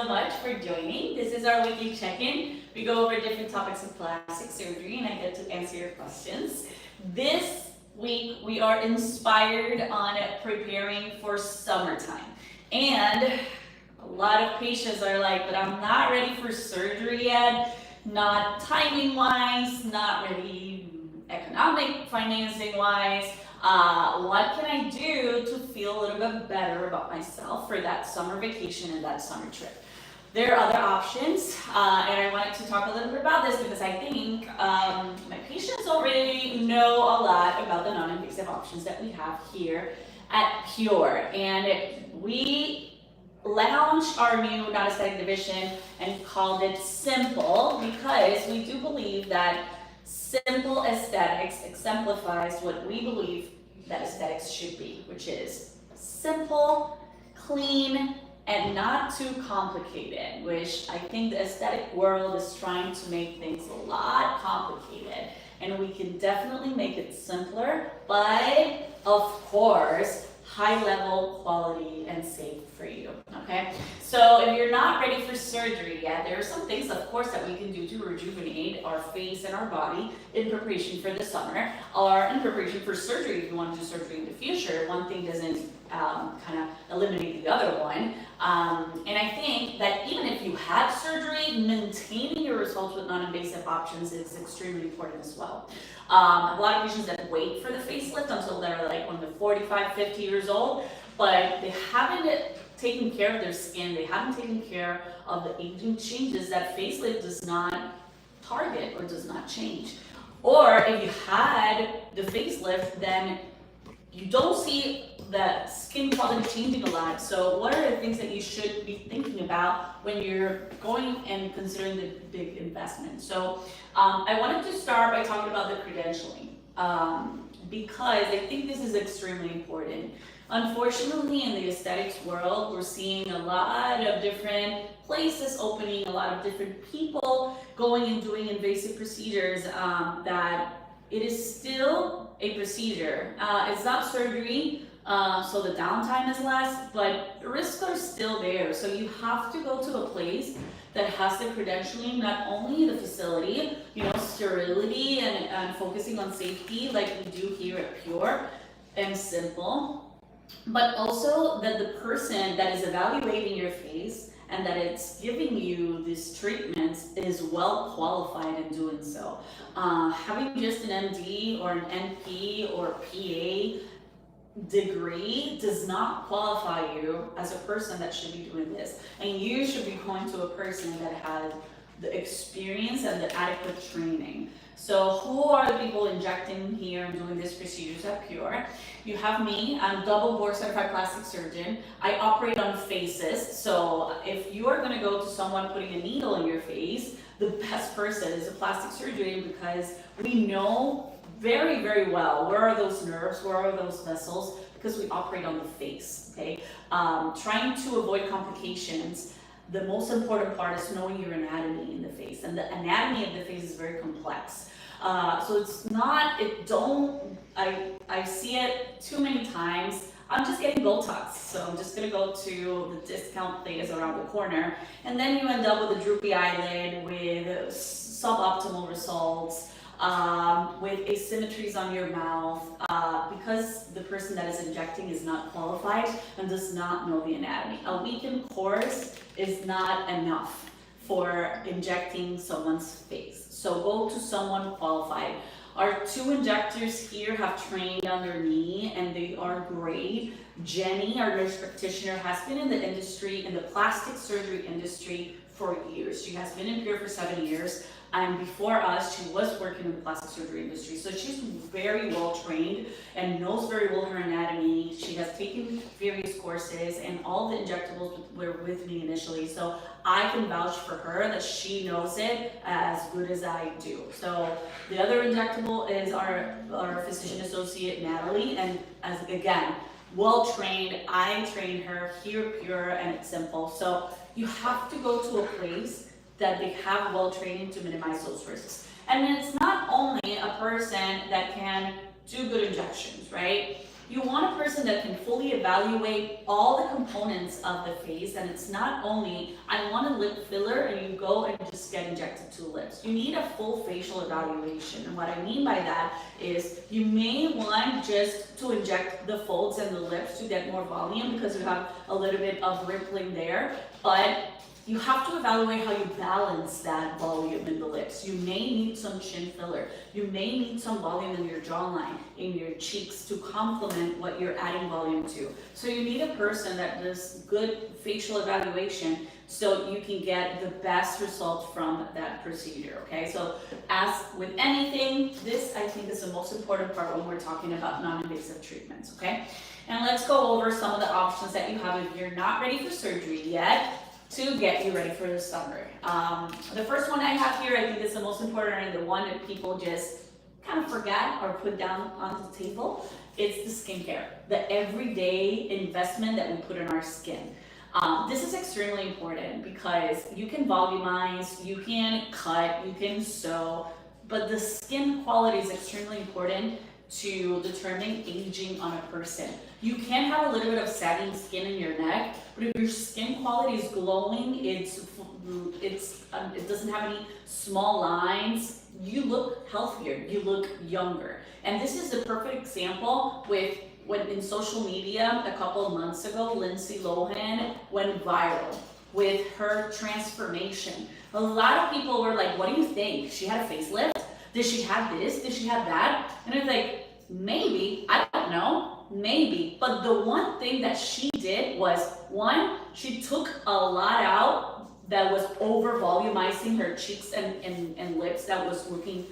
much for joining. This is our weekly check-in. We go over different topics of plastic surgery and I get to answer your questions. This week we are inspired on preparing for summertime. And a lot of patients are like, but I'm not ready for surgery yet, not timing-wise, not ready economic financing-wise. What can I do to feel a little bit better about myself for that summer vacation and that summer trip? There are other options, and I wanted to talk a little bit about this because I think my patients already know a lot about the non-invasive options that we have here at Pure. And we launched our new non-aesthetic division and called it Simple because we do believe that simple aesthetics exemplifies what we believe that aesthetics should be, which is simple, clean, and not too complicated, which I think the aesthetic world is trying to make things a lot complicated. And we can definitely make it simpler, but of course, high level, quality, and safe for you, okay? So if you're not ready for surgery yet, there are some things, of course, that we can do to rejuvenate our face and our body in preparation for the summer, or in preparation for surgery if you want to do surgery in the future. One thing doesn't kind of eliminate the other one. And I think that even if you had surgery, maintaining your results with non-invasive options is extremely important as well. A lot of patients that wait for the facelift until they're like when they're 45, 50 years old, but they haven't taken care of their skin, they haven't taken care of the aging changes that facelift does not target or does not change. Or if you had the facelift, then you don't see the skin quality changing a lot. So what are the things that you should be thinking about when you're going and considering the big investment? So I wanted to start by talking about the credentialing because I think this is extremely important. Unfortunately, in the aesthetics world, we're seeing a lot of different places opening, a lot of different people going and doing invasive procedures that it is still a procedure. It's not surgery, so the downtime is less, but the risks are still there. So you have to go to a place that has the credentialing, not only the facility, sterility and focusing on safety like we do here at Pure and Simple, but also that the person that is evaluating your face and that it's giving you these treatments is well qualified in doing so. Having just an MD or an NP or PA degree does not qualify you as a person that should be doing this. And you should be going to a person that has the experience and the adequate training. So who are the people injecting here and doing these procedures at Pure? You have me, I'm double board certified plastic surgeon. I operate on faces. So if you are gonna go to someone putting a needle in your face, the best person is a plastic surgeon because we know very, very well where are those nerves, where are those vessels, because we operate on the face, okay? Trying to avoid complications, the most important part is knowing your anatomy in the face, and the anatomy of the face is very complex. So it's not, I see it too many times. I'm just getting Botox, so I'm just gonna go to the discount place around the corner, and then you end up with a droopy eyelid, with suboptimal results, with asymmetries on your mouth, because the person that is injecting is not qualified and does not know the anatomy. A weekend course is not enough for injecting someone's face. So go to someone qualified. Our two injectors here have trained under me and they are great. Jenny, our nurse practitioner, has been in the industry, in the plastic surgery industry for years. She has been in Pure for 7 years. And before us, she was working in the plastic surgery industry. So she's very well trained and knows very well her anatomy. She has taken various courses and all the injectables were with me initially. So I can vouch for her that she knows it as good as I do. So the other injectable is our physician associate, Natalie. And as again, well trained, I trained her here at Pure and it's Simple. So you have to go to a place that they have well training to minimize those risks. And then it's not only a person that can do good injections, right? You want a person that can fully evaluate all the components of the face, and it's not only, I want a lip filler and you go and just get injected to the lips. You need a full facial evaluation, and what I mean by that is you may want just to inject the folds and the lips to get more volume because you have a little bit of rippling there, but you have to evaluate how you balance that volume in the lips. You may need some chin filler. You may need some volume in your jawline, in your cheeks to complement what you're adding volume to. So you need a person that does good facial evaluation so you can get the best result from that procedure, okay? So as with anything, this I think is the most important part when we're talking about non-invasive treatments, okay? And let's go over some of the options that you have if you're not ready for surgery yet, to get you ready for the summer. The first one I have here, I think is the most important and the one that people just kind of forget or put down on the table. It's the skincare, the everyday investment that we put in our skin. This is extremely important because you can volumize, you can cut, you can sew, but the skin quality is extremely important to determine aging on a person. You can have a little bit of sagging skin in your neck, but if your skin quality is glowing, it doesn't have any small lines, you look healthier, you look younger. And this is the perfect example with when in social media a couple of months ago, Lindsay Lohan went viral with her transformation. A lot of people were like, what do you think? She had a facelift? Did she have this? Did she have that? And it's like, maybe, I don't know, maybe. But the one thing that she did was, one, she took a lot out that was over volumizing her cheeks and lips that was looking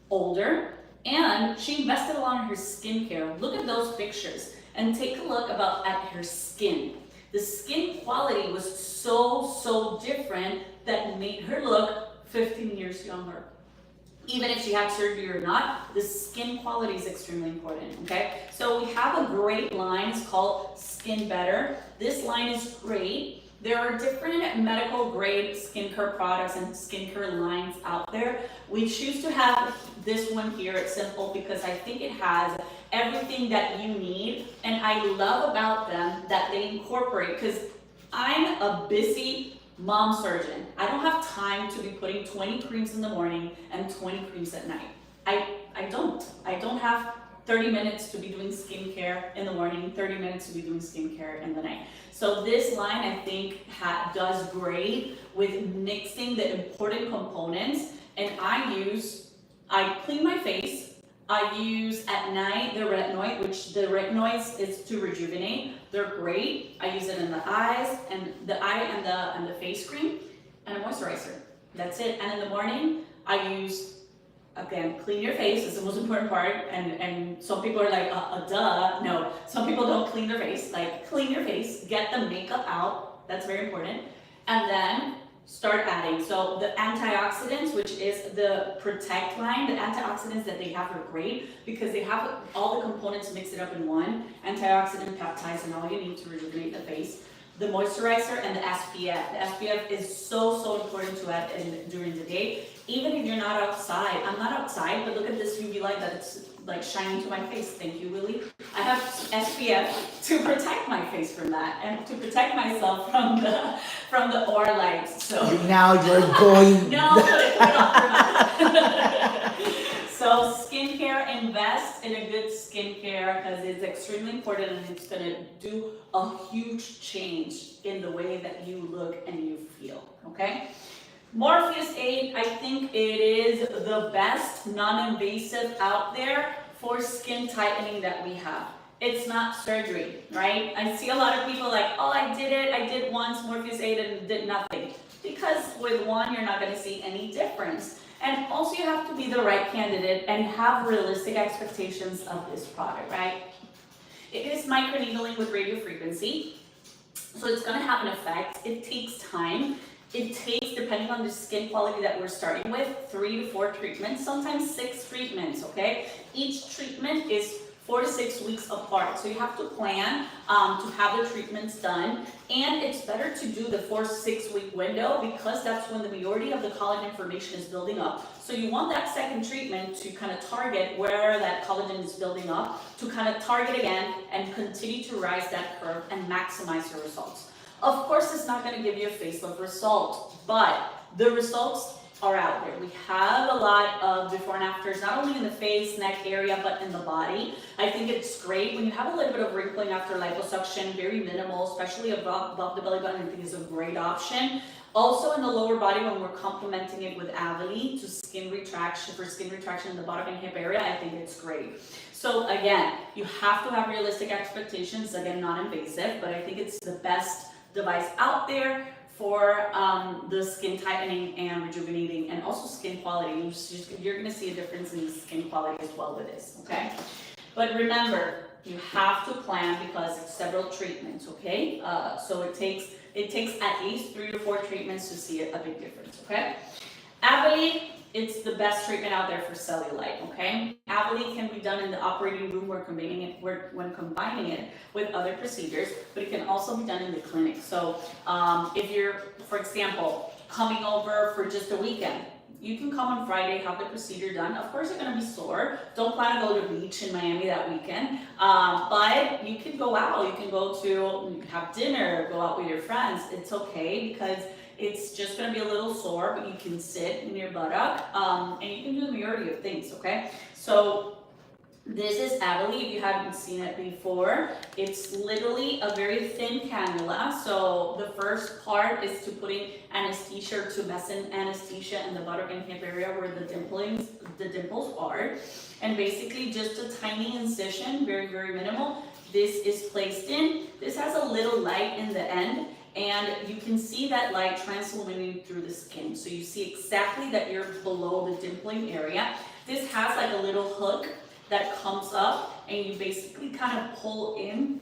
older. And she invested a lot in her skincare. Look at those pictures and take a look at her skin. The skin quality was so different that made her look 15 years younger. Even if she had surgery or not, the skin quality is extremely important, okay? So we have a great line, it's called Skin Better. This line is great. There are different medical grade skincare products and skincare lines out there. We choose to have this one here, it's simple, because I think it has everything that you need. And I love about them that they incorporate, because I'm a busy mom surgeon. I don't have time to be putting 20 creams in the morning and 20 creams at night. I don't have 30 minutes to be doing skincare in the morning, 30 minutes to be doing skincare in the night. So this line I think does great with mixing the important components. And I clean my face. I use at night the retinoid, which the retinoids is to rejuvenate. They're great. I use it in the eyes and the face cream and a moisturizer. That's it. And in the morning, I use, again, clean your face is the most important part. And some people are like, duh. No, some people don't clean their face. Like, clean your face, get the makeup out. That's very important. And then start adding. So the antioxidants, which is the Protect line, the antioxidants that they have are great because they have all the components mixed up in one. Antioxidant, peptides, and all you need to rejuvenate the face. The moisturizer and the SPF. The SPF is so important to add during the day. Even if you're not outside. I'm not outside, but look at this UV light that's like shining to my face. Thank you, Willie. I have SPF to protect my face from that and to protect myself from the aura lights. So now you're going. No, put it off for that. So skincare, invest in a good skincare because it's extremely important and it's going to do a huge change in the way that you look and you feel, okay? Morpheus 8, I think it is the best non-invasive out there for skin tightening that we have. It's not surgery, right? I see a lot of people like, oh, I did once Morpheus 8 and did nothing. Because with one, you're not going to see any difference. And also you have to be the right candidate and have realistic expectations of this product, right? It is microneedling with radiofrequency, so it's going to have an effect. It takes time. It takes, depending on the skin quality that we're starting with, 3 to 4 treatments, sometimes 6 treatments, okay? Each treatment is 4 to 6 weeks apart. So you have to plan to have the treatments done, and it's better to do the 4 to 6 week window because that's when the majority of the collagen formation is building up. So you want that second treatment to kind of target where that collagen is building up, to kind of target again and continue to rise that curve and maximize your results. Of course, it's not going to give you a facelift result, but the results are out there. We have a lot of before and afters, not only in the face, neck area, but in the body. I think it's great when you have a little bit of wrinkling after liposuction, very minimal, especially above the belly button. I think is a great option. Also in the lower body, when we're complementing it with Aveli to skin retraction, for skin retraction in the bottom and hip area, I think it's great. So again, you have to have realistic expectations, again, non-invasive, but I think it's the best device out there for the skin tightening and rejuvenating, and also skin quality. You're going to see a difference in the skin quality as well with this, okay? But remember, you have to plan because it's several treatments, okay? So it takes at least 3 to 4 treatments to see a big difference, okay? Aveli, it's the best treatment out there for cellulite, okay? Aveli can be done in the operating room when combining it with other procedures, but it can also be done in the clinic. So if you're, for example, coming over for just a weekend, you can come on Friday, have the procedure done. Of course, you're gonna be sore. Don't plan to go to the beach in Miami that weekend, but you can go out. You can go to have dinner, go out with your friends. It's okay because it's just going to be a little sore, but you can sit in your buttock, and you can do the majority of things, okay? So this is Aveli, if you haven't seen it before. It's literally a very thin cannula. So the first part is to putting anesthesia, or tumescent anesthesia in the buttock and hip area where the dimples are. And basically just a tiny incision, very, very minimal. This is placed in. This has a little light in the end, and you can see that light transluminating through the skin. So you see exactly that you're below the dimpling area. This has like a little hook that comes up, and you basically kind of pull in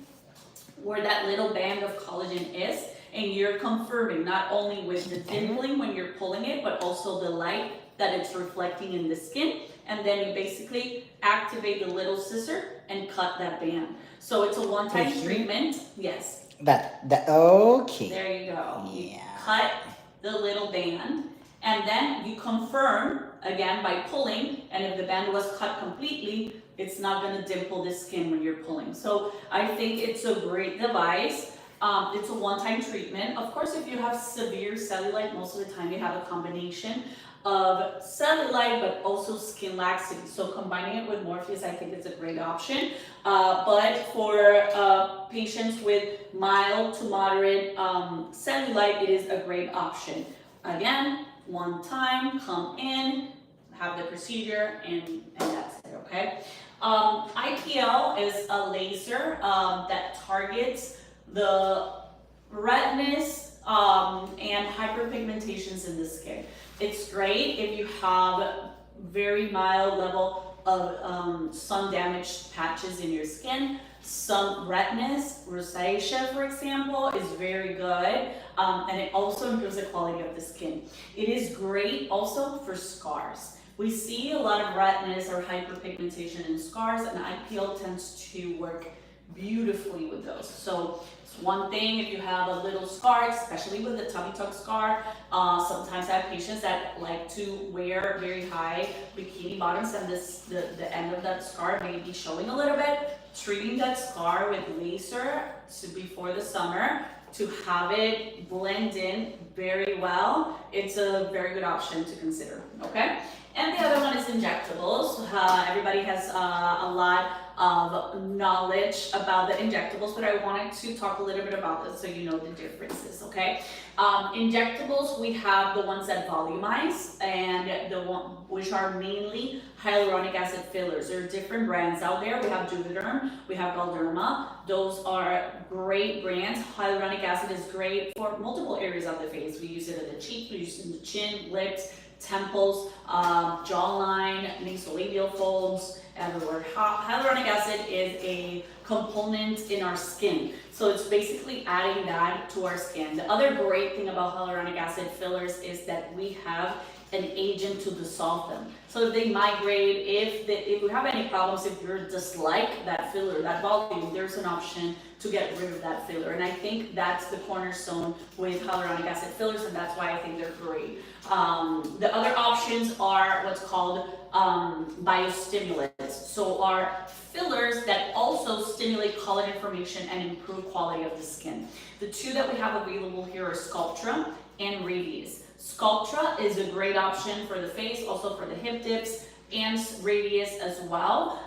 where that little band of collagen is, and you're confirming not only with the dimpling when you're pulling it, but also the light that it's reflecting in the skin. And then you basically activate the little scissor and cut that band. So it's a one-time treatment. Yes. Okay. There you go. Yeah. You cut the little band, and then you confirm again by pulling, and if the band was cut completely, it's not going to dimple the skin when you're pulling. So I think it's a great device. It's a one-time treatment. Of course, if you have severe cellulite, most of the time you have a combination of cellulite, but also skin laxity. So combining it with Morpheus, I think it's a great option. But for patients with mild to moderate cellulite, it is a great option. Again, one time, come in, have the procedure, and that's it, okay? IPL is a laser that targets the redness and hyperpigmentations in the skin. It's great if you have very mild level of sun damaged patches in your skin. Some redness, rosacea, for example, is very good, and it also improves the quality of the skin. It is great also for scars. We see a lot of redness or hyperpigmentation in scars, and IPL tends to work beautifully with those. So it's one thing if you have a little scar, especially with the tummy tuck scar. Sometimes I have patients that like to wear very high bikini bottoms, and the end of that scar may be showing a little bit. Treating that scar with laser before the summer to have it blend in very well, it's a very good option to consider, okay? And the other one is injectables. Everybody has a lot of knowledge about the injectables, but I wanted to talk a little bit about this so you know the differences, okay? Injectables, we have the ones that volumize, and the one which are mainly hyaluronic acid fillers. There are different brands out there. We have Juvederm, we have Galderma. Those are great brands. Hyaluronic acid is great for multiple areas of the face. We use it in the cheek, we use it in the chin, lips, temples, jawline, nasolabial folds, everywhere. Hyaluronic acid is a component in our skin. So it's basically adding that to our skin. The other great thing about hyaluronic acid fillers is that we have an agent to dissolve them. So if they migrate, if we have any problems, if you dislike that filler, that volume, there's an option to get rid of that filler. And I think that's the cornerstone with hyaluronic acid fillers, and that's why I think they're great. The other options are what's called biostimulants. So are fillers that also stimulate collagen formation and improve quality of the skin. The two that we have available here are Sculptra and Radius. Sculptra is a great option for the face, also for the hip dips, and Radius as well.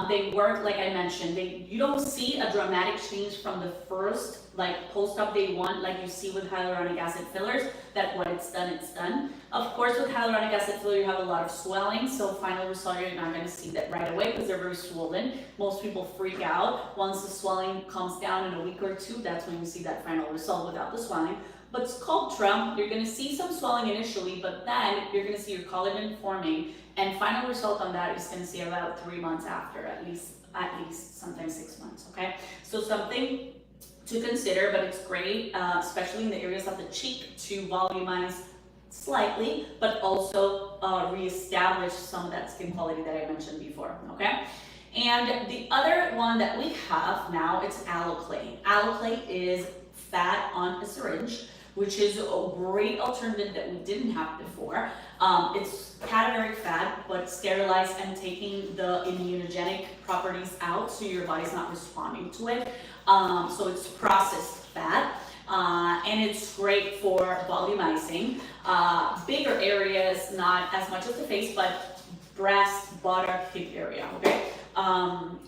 They work, like I mentioned, you don't see a dramatic change from the first, like post-op day one, like you see with hyaluronic acid fillers, that when it's done, it's done. Of course, with hyaluronic acid filler, you have a lot of swelling, so final result, you're not gonna see that right away because they're very swollen. Most people freak out. Once the swelling comes down in a week or two, that's when you see that final result without the swelling. But Sculptra, you're going to see some swelling initially, but then you're going to see your collagen forming, and final result on that is going to see about 3 months after, at least sometimes 6 months, okay? So something to consider, but it's great, especially in the areas of the cheek, to volumize slightly, but also reestablish some of that skin quality that I mentioned before, okay? And the other one that we have now, it's Alloclay. Alloclay is fat on a syringe, which is a great alternative that we didn't have before. It's cadaveric fat, but sterilized and taking the immunogenic properties out, so your body's not responding to it. So it's processed fat, and it's great for volumizing. Bigger areas, not as much as the face, but breast, buttock, hip area, okay?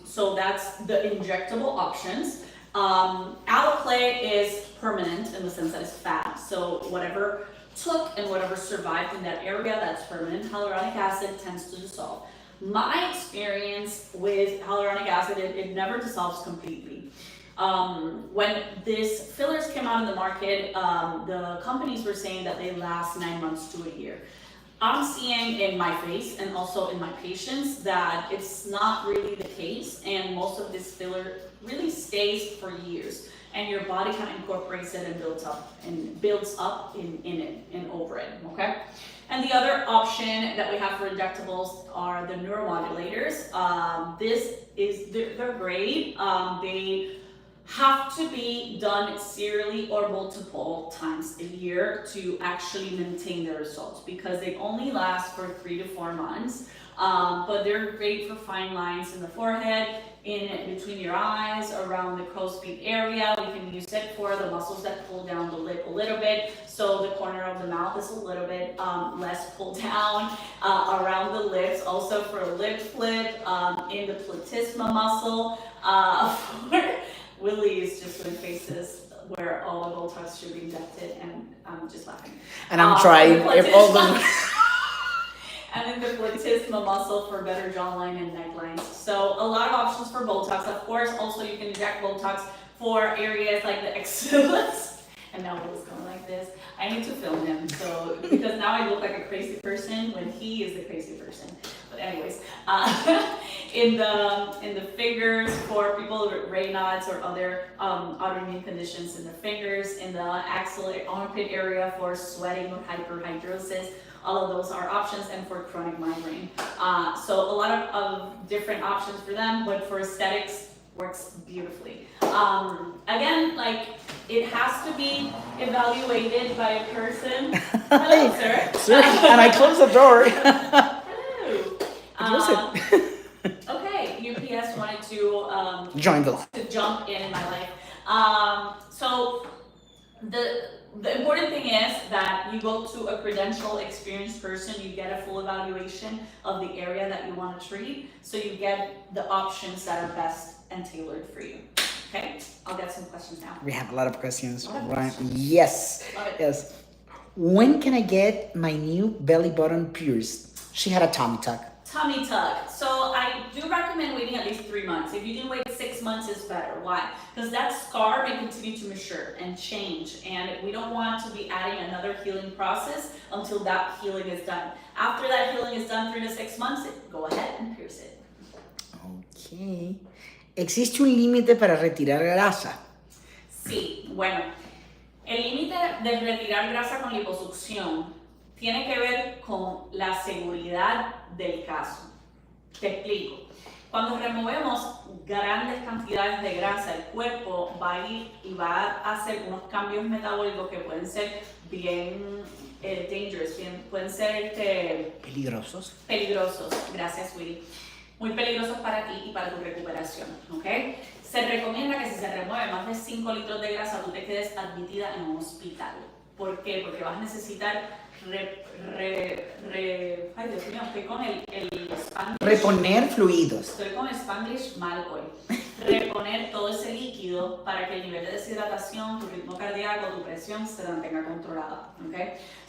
So that's the injectable options. Alloclay is permanent in the sense that it's fat, so whatever took and whatever survived in that area, that's permanent. Hyaluronic acid tends to dissolve. My experience with hyaluronic acid, it never dissolves completely. When these fillers came out in the market, the companies were saying that they last 9 months to a year. I'm seeing in my face and also in my patients that it's not really the case, and most of this filler really stays for years, and your body kind of incorporates it and builds up in it and over it, okay? And the other option that we have for injectables are the neuromodulators. They're great. They have to be done serially or multiple times a year to actually maintain the results, because they only last for 3 to 4 months. But they're great for fine lines in the forehead, in between your eyes, around the crow's feet area. We can use it for the muscles that pull down the lip a little bit, so the corner of the mouth is a little bit less pulled down, around the lips, also for a lip flip, in the platysma muscle. Willie is just doing faces where all the Botox should be injected, and I'm just laughing. And I'm trying. And then the platysma muscle for better jawline and necklines. So a lot of options for Botox. Of course, also you can inject Botox for areas like the axillae. And now Will's going like this. I need to film him, so because now I look like a crazy person when he is the crazy person. But anyways, in the fingers for people with Raynaud's or other autoimmune conditions in the fingers, in the axillary armpit area for sweating or hyperhidrosis. All of those are options, and for chronic migraine. So a lot of different options for them, but for aesthetics, works beautifully. Again, like, it has to be evaluated by a person. Hello, sir. Sir, and I closed the door. Hello. Close it. Okay, UPS wanted to Join the line. to jump in my life. So the important thing is that you go to a credentialed, experienced person, you get a full evaluation of the area that you want to treat, so you get the options that are best and tailored for you. Okay, I'll get some questions now. We have a lot of questions. Love it. Right? Yes. Love it. Yes. When can I get my new belly button pierced? She had a tummy tuck. Tummy tuck. So I do recommend waiting at least 3 months. If you can wait 6 months, it's better. Why? Because that scar may continue to mature and change, and we don't want to be adding another healing process until that healing is done. After that healing is done, 3 to 6 months, go ahead and pierce it. Ok. ¿Existe un límite para retirar grasa? Sí, bueno, el límite de retirar grasa con liposucción tiene que ver con la seguridad del caso. Te explico. Cuando removemos grandes cantidades de grasa, el cuerpo va a ir y va a hacer unos cambios metabólicos que pueden ser bien dangerous, pueden ser ¿Peligrosos? peligrosos. Gracias, Willy. Muy peligrosos para ti y para tu recuperación, ¿ok? Se recomienda que si se remueve más de 5 litros de grasa, tú te quedes admitida en un hospital. ¿Por qué? Porque vas a necesitar ay Dios mío, estoy con el Spanglish. Reponer fluidos. Estoy con el Spanglish mal hoy. Reponer todo ese líquido para que el nivel de deshidratación, tu ritmo cardíaco, tu presión se mantenga controlada, ¿ok?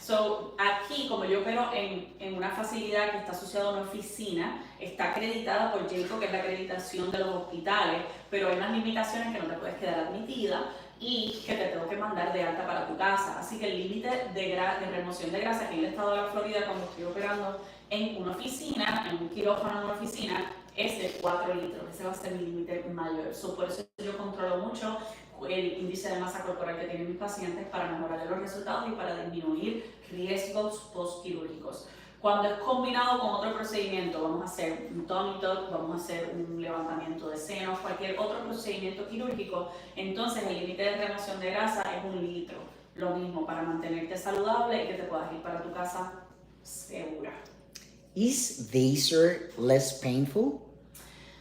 So, aquí, como yo opero en una facilidad que está asociada a una oficina, está acreditada por JACO, que es la acreditación de los hospitales, pero hay unas limitaciones que no te puedes quedar admitida y que te tengo que mandar de alta para tu casa. Así que el límite de remoción de grasa aquí en el estado de la Florida, cuando estoy operando en una oficina, en un quirófano en una oficina, es de 4 litros. Ese va a ser mi límite mayor. Por eso yo controlo mucho el índice de masa corporal que tienen mis pacientes para mejorar los resultados y para disminuir riesgos postquirúrgicos. Cuando es combinado con otro procedimiento, vamos a hacer un tummy tuck, vamos a hacer un levantamiento de senos, cualquier otro procedimiento quirúrgico, entonces el límite de remoción de grasa es 1 litro. Lo mismo para mantenerte saludable y que te puedas ir para tu casa segura. Is laser less painful?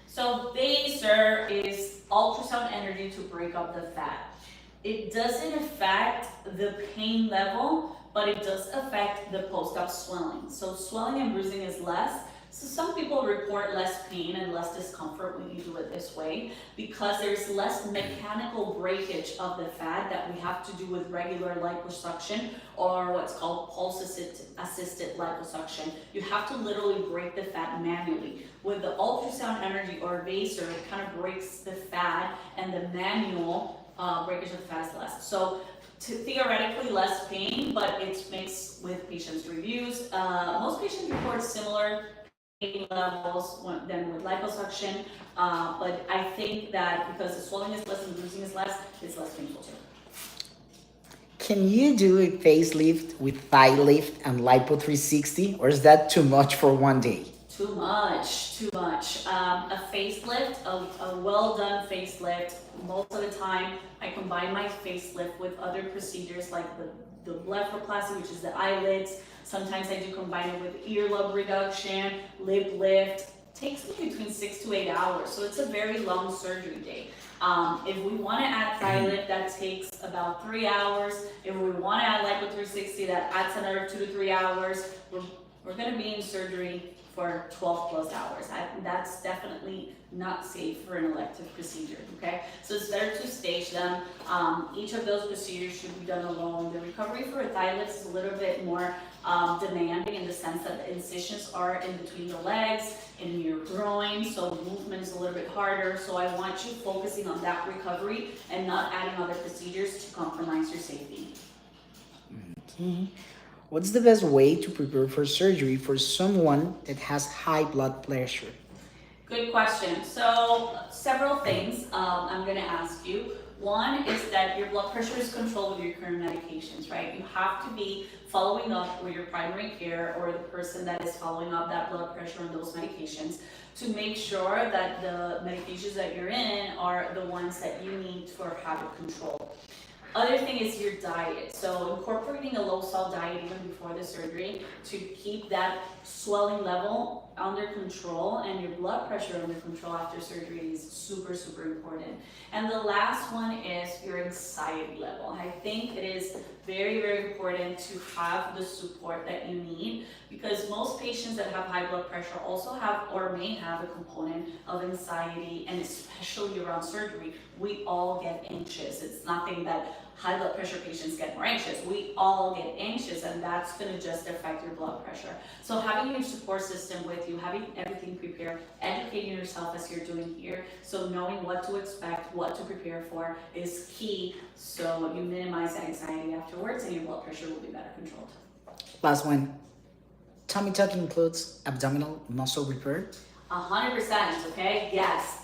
So laser is ultrasound energy to break up the fat. It doesn't affect the pain level, but it does affect the post-op swelling. So swelling and bruising is less. So some people report less pain and less discomfort when you do it this way because there's less mechanical breakage of the fat that we have to do with regular liposuction or what's called pulse-assisted liposuction. You have to literally break the fat manually. With the ultrasound energy or laser, it kind of breaks the fat and the manual breakage of the fat is less. So theoretically less pain, but it's mixed with patients' reviews. Most patients report similar pain levels than with liposuction, but I think that because the swelling is less and bruising is less, it's less painful too. Can you do a facelift with thigh lift and lipo 360, or is that too much for one day? Too much, too much. A facelift, a well-done facelift, most of the time I combine my facelift with other procedures like the blepharoplasty, which is the eyelids. Sometimes I do combine it with earlobe reduction, lip lift. Takes me between 6 to 8 hours, so it's a very long surgery day. If we want to add thigh lift, that takes about 3 hours. If we want to add lipo 360, that adds another 2 to 3 hours. We're going to be in surgery for 12 plus hours. That's definitely not safe for an elective procedure, okay? So it's better to stage them. Each of those procedures should be done alone. The recovery for a thigh lift is a little bit more demanding in the sense that the incisions are in between the legs, in your groin, so movement is a little bit harder. So I want you focusing on that recovery and not adding other procedures to compromise your safety. Okay. What's the best way to prepare for surgery for someone that has high blood pressure? Good question. So several things I'm going to ask you. One is that your blood pressure is controlled with your current medications, right? You have to be following up with your primary care or the person that is following up that blood pressure and those medications to make sure that the medications that you're in are the ones that you need for habit control. Other thing is your diet. So incorporating a low-salt diet even before the surgery to keep that swelling level under control and your blood pressure under control after surgery is super, super important. And the last one is your anxiety level. I think it is very, very important to have the support that you need because most patients that have high blood pressure also have or may have a component of anxiety, and especially around surgery, we all get anxious. It's nothing that high blood pressure patients get more anxious. We all get anxious, and that's going to just affect your blood pressure. So having your support system with you, having everything prepared, educating yourself as you're doing here, so knowing what to expect, what to prepare for is key, so you minimize that anxiety afterwards and your blood pressure will be better controlled. Last one. Tummy tuck includes abdominal muscle repair? 100%, okay? Yes,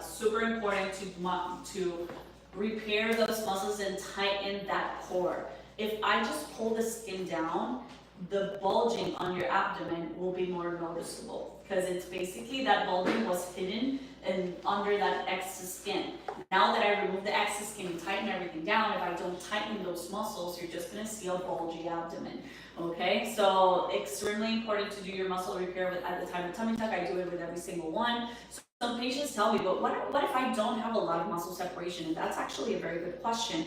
super important to repair those muscles and tighten that core. If I just pull the skin down, the bulging on your abdomen will be more noticeable because it's basically that bulging was hidden and under that excess skin. Now that I remove the excess skin and tighten everything down, if I don't tighten those muscles, you're just gonna see a bulgy abdomen. Okay, so extremely important to do your muscle repair at the time of tummy tuck. I do it with every single one. So some patients tell me, but what if I don't have a lot of muscle separation? And that's actually a very good question.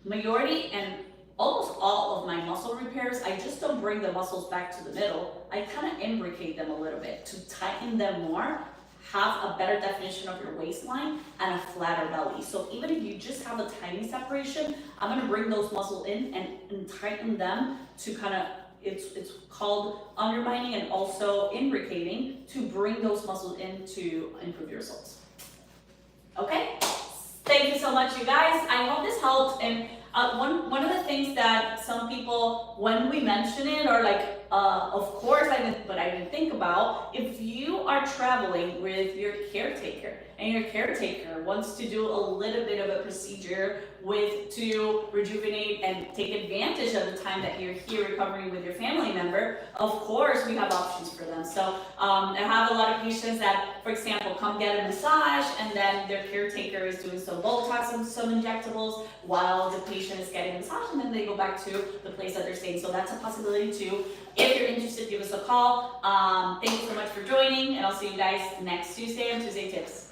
Majority and almost all of my muscle repairs, I just don't bring the muscles back to the middle. I kind of imbricate them a little bit to tighten them more, have a better definition of your waistline and a flatter belly. So even if you just have a tiny separation, I'm gonna bring those muscles in and tighten them to kind of, it's called undermining and also imbricating to bring those muscles in to improve your results. Okay, thank you so much, you guys. I hope this helped. And one of the things that some people, when we mention it, are like, of course, but I didn't think about, if you are traveling with your caretaker and your caretaker wants to do a little bit of a procedure to rejuvenate and take advantage of the time that you're here recovering with your family member, of course, we have options for them. So I have a lot of patients that, for example, come get a massage and then their caretaker is doing some Botox and some injectables while the patient is getting a massage, and then they go back to the place that they're staying. So that's a possibility too. If you're interested, give us a call. Thank you so much for joining, and I'll see you guys next Tuesday on Tuesday Tips.